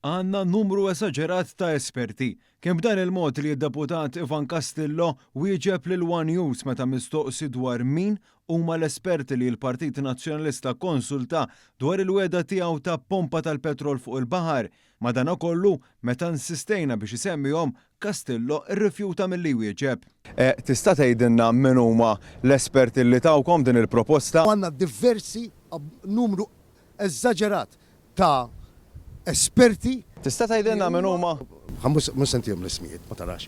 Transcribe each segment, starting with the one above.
Għandna numru esaġerat ta' esperti. Kien b'dan il-mod li d-deputat Ivan Castillo wieġeb lil One News meta mistoqsi dwar min huma l-esperti li l-Partit Nazzjonalista konsulta dwar il-weda tiegħu ta' pompa tal-petrol fuq il-baħar. Madankollu meta insistejna biex isemmihom, Castillo rrifjuta milli wieġeb. Tista' tgħidilna min huma l-esperti li tawkom din il-proposta? Għandna diversi numru eżaġerat ta' esperti. Tista' tgħidilna min huma? Mhux sentihom l-ismijiet, ma tarax.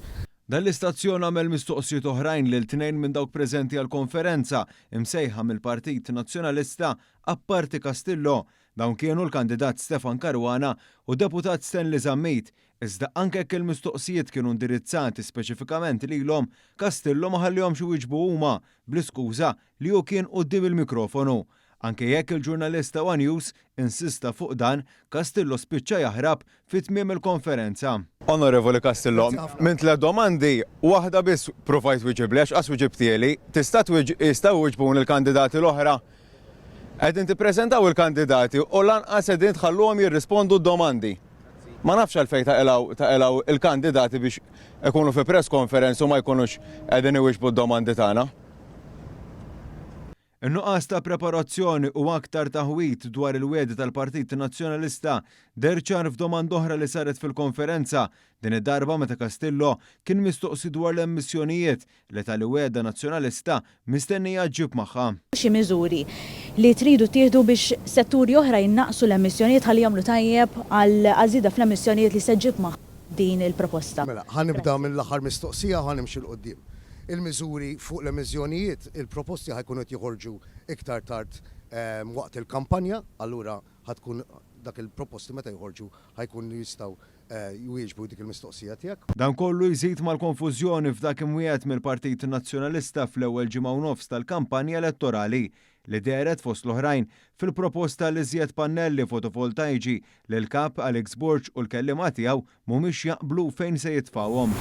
Dan l-istazzjon għamel mistoqsijiet oħrajn lil tnejn minn dawk preżenti għall-konferenza imsejħa mill-Partit Nazzjonalista apparti Castillo. Dawn kienu l-kandidat Stefan Caruana u deputat Stanley Zammit. Iżda anke jekk il-mistoqsijiet kienu indirizzati speċifikament lilhom, Castillo ma ħallihomx iwieġbu huma bl-iskuża li hu kien quddiem il-mikrofonu. Anke jekk il-ġurnalista One News insista fuq dan, Castillo spiċċa jaħrab fit-tmiem il-konferenza. Onorevoli Castillo, minn tliet domandi, waħda biss provajt wieġibli għax qas wieġibtieli, tista' wieġbun il-kandidati l-oħra. Qegħdin tippreżentaw il-kandidati u lanqas qegħdin tħalluhom jirrispondu d-domandi. Ma nafx għalfejn taqilgħu il-kandidati biex ikunu fi press conference u ma jkunux qegħdin iwieġbu d-domandi tagħna. In-nuqqas ta' preparazzjoni u aktar taħwit dwar il-wedi tal-Partit Nazzjonalista derċar f'domanda oħra li saret fil-konferenza. Din id-darba meta Castillo kien mistoqsi dwar l-emissjonijiet li tal-weda nazzjonalista mistennija ġib magħha. Xi miżuri li tridu tieħdu biex setturi oħra jinnaqsu l-emissjonijiet ħalli jagħmlu tajjeb għal żieda fl-emissjonijiet li se ġib magħha din il-proposta. Mela, ħanibda mill-aħħar mistoqsija ħanimxi l-qudiem. Il-miżuri fuq l-emissjonijiet, il-proposti ħajkunu qed joħorġu iktar tard waqt il-kampanja, allura ħatkun dak il-proposti meta jħorġu ħajkun jistgħu jwieġbu dik il-mistoqsija tiegħek. Dan kollu jżid mal-konfużjoni f'dak imwiegħed mill-Partit Nazzjonalista fl-ewwel ġimgħa u nofs tal-kampanja elettorali li deret fost l-oħrajn fil-proposta li żjed pannelli fotovoltaiċi li l-kap Alex Borg u l-kellima tiegħu mhumiex jaqblu fejn se jitfgħuhom.